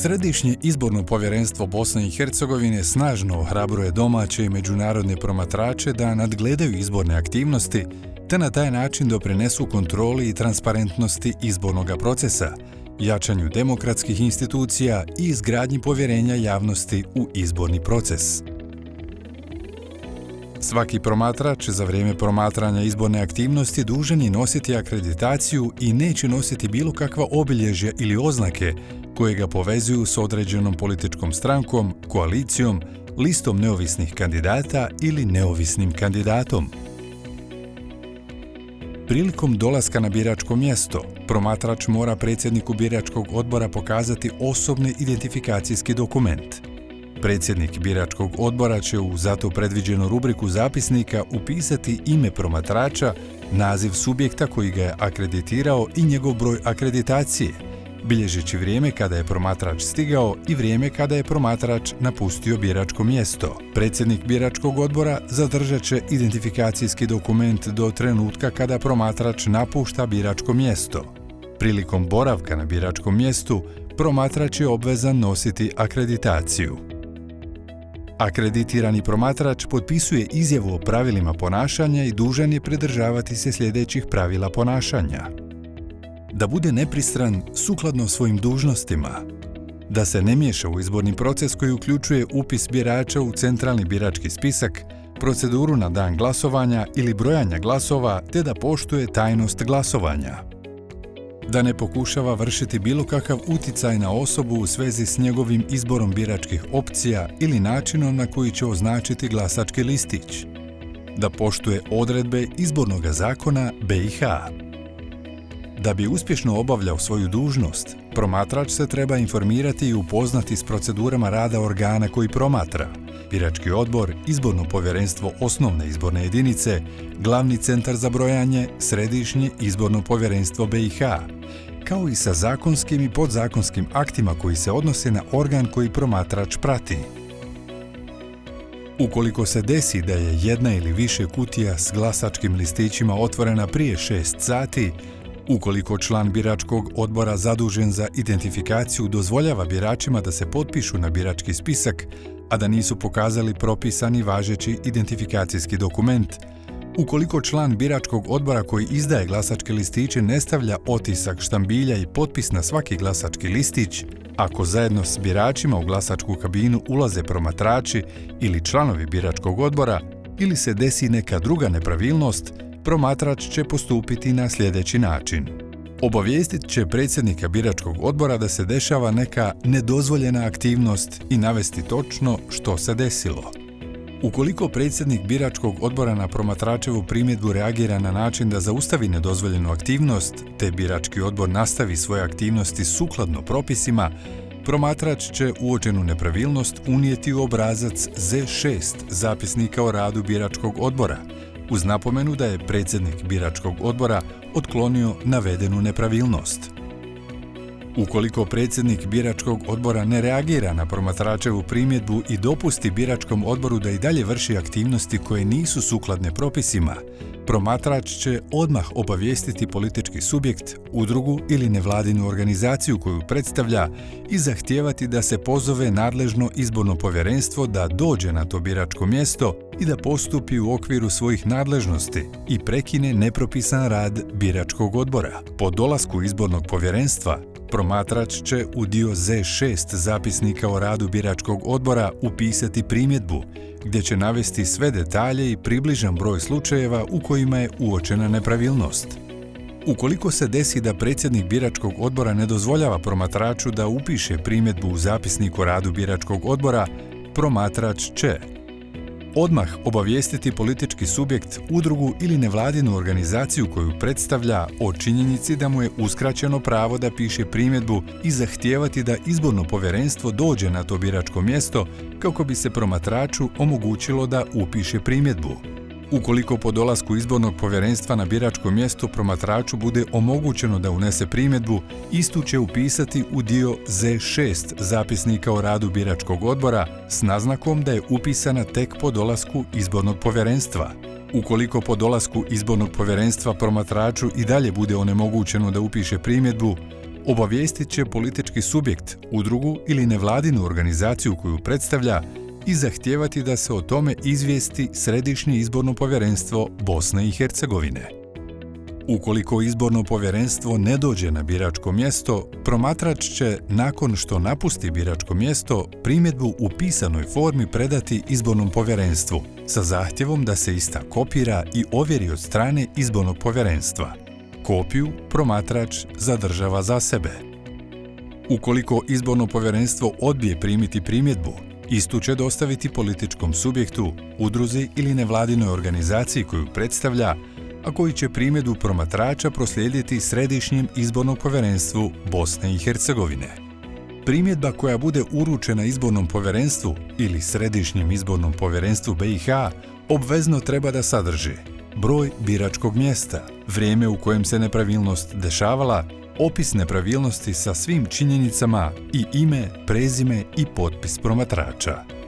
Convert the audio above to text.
Središnje izborno povjerenstvo Bosne i Hercegovine snažno ohrabruje domaće i međunarodne promatrače da nadgledaju izborne aktivnosti te na taj način doprinesu kontroli i transparentnosti izbornog procesa, jačanju demokratskih institucija i izgradnji povjerenja javnosti u izborni proces. Svaki promatrač za vrijeme promatranja izborne aktivnosti dužan je nositi akreditaciju i neće nositi bilo kakva obilježja ili oznake koje ga povezuju s određenom političkom strankom, koalicijom, listom neovisnih kandidata ili neovisnim kandidatom. Prilikom dolaska na biračko mjesto, promatrač mora predsjedniku biračkog odbora pokazati osobni identifikacijski dokument. Predsjednik biračkog odbora će u zato predviđenu rubriku zapisnika upisati ime promatrača, naziv subjekta koji ga je akreditirao i njegov broj akreditacije, bilježeći vrijeme kada je promatrač stigao i vrijeme kada je promatrač napustio biračko mjesto. Predsjednik biračkog odbora zadržat će identifikacijski dokument do trenutka kada promatrač napušta biračko mjesto. Prilikom boravka na biračkom mjestu, promatrač je obvezan nositi akreditaciju. Akreditirani promatrač potpisuje izjavu o pravilima ponašanja i dužan je pridržavati se sljedećih pravila ponašanja. Da bude nepristran sukladno svojim dužnostima, da se ne miješa u izborni proces koji uključuje upis birača u centralni birački spisak, proceduru na dan glasovanja ili brojanja glasova te da poštuje tajnost glasovanja. Da ne pokušava vršiti bilo kakav uticaj na osobu u svezi s njegovim izborom biračkih opcija ili načinom na koji će označiti glasački listić. Da poštuje odredbe izbornog zakona BiH. Da bi uspješno obavljao svoju dužnost, promatrač se treba informirati i upoznati s procedurama rada organa koji promatra, birački odbor, izborno povjerenstvo osnovne izborne jedinice, glavni centar za brojanje, središnje izborno povjerenstvo BiH, kao i sa zakonskim i podzakonskim aktima koji se odnose na organ koji promatrač prati. Ukoliko se desi da je jedna ili više kutija s glasačkim listićima otvorena prije 6 sati, ukoliko član biračkog odbora zadužen za identifikaciju dozvoljava biračima da se potpišu na birački spisak, a da nisu pokazali propisani važeći identifikacijski dokument, ukoliko član biračkog odbora koji izdaje glasačke listiće ne stavlja otisak štambilja i potpis na svaki glasački listić, ako zajedno s biračima u glasačku kabinu ulaze promatrači ili članovi biračkog odbora ili se desi neka druga nepravilnost, promatrač će postupiti na sljedeći način. Obavijestit će predsjednika biračkog odbora da se dešava neka nedozvoljena aktivnost i navesti točno što se desilo. Ukoliko predsjednik biračkog odbora na promatračevu primjedbu reagira na način da zaustavi nedozvoljenu aktivnost, te birački odbor nastavi svoje aktivnosti sukladno propisima, promatrač će uočenu nepravilnost unijeti u obrazac Z6 zapisnika o radu biračkog odbora, uz napomenu da je predsjednik biračkog odbora otklonio navedenu nepravilnost. Ukoliko predsjednik biračkog odbora ne reagira na promatračevu primjedbu i dopusti biračkom odboru da i dalje vrši aktivnosti koje nisu sukladne propisima, promatrač će odmah obavijestiti politički subjekt, udrugu ili nevladinu organizaciju koju predstavlja i zahtijevati da se pozove nadležno izborno povjerenstvo da dođe na to biračko mjesto i da postupi u okviru svojih nadležnosti i prekine nepropisan rad biračkog odbora. Po dolasku izbornog povjerenstva, promatrač će u dio Z6 zapisnika o radu biračkog odbora upisati primjedbu, gdje će navesti sve detalje i približan broj slučajeva u kojima je uočena nepravilnost. Ukoliko se desi da predsjednik biračkog odbora ne dozvoljava promatraču da upiše primjedbu u zapisnik o radu biračkog odbora, promatrač će odmah obavijestiti politički subjekt, udrugu ili nevladinu organizaciju koju predstavlja o činjenici da mu je uskraćeno pravo da piše primjedbu i zahtijevati da izborno povjerenstvo dođe na to biračko mjesto kako bi se promatraču omogućilo da upiše primjedbu. Ukoliko po dolasku izbornog povjerenstva na biračko mjesto promatraču bude omogućeno da unese primjedbu, istu će upisati u dio Z6 zapisnika o radu biračkog odbora s naznakom da je upisana tek po dolasku izbornog povjerenstva. Ukoliko po dolasku izbornog povjerenstva promatraču i dalje bude onemogućeno da upiše primjedbu, obavijestit će politički subjekt, udrugu ili nevladinu organizaciju koju predstavlja i zahtijevati da se o tome izvijesti Središnje izborno povjerenstvo Bosne i Hercegovine. Ukoliko izborno povjerenstvo ne dođe na biračko mjesto, promatrač će, nakon što napusti biračko mjesto, primjedbu u pisanoj formi predati izbornom povjerenstvu sa zahtjevom da se ista kopira i ovjeri od strane izbornog povjerenstva. Kopiju promatrač zadržava za sebe. Ukoliko izborno povjerenstvo odbije primiti primjedbu, istu će dostaviti političkom subjektu, udruzi ili nevladinoj organizaciji koju predstavlja, a koji će primjedbu promatrača proslijediti Središnjem izbornom povjerenstvu Bosne i Hercegovine. Primjedba koja bude uručena izbornom povjerenstvu ili Središnjem izbornom povjerenstvu BiH obvezno treba da sadrži broj biračkog mjesta, vrijeme u kojem se nepravilnost dešavala, opis nepravilnosti sa svim činjenicama i ime, prezime i potpis promatrača.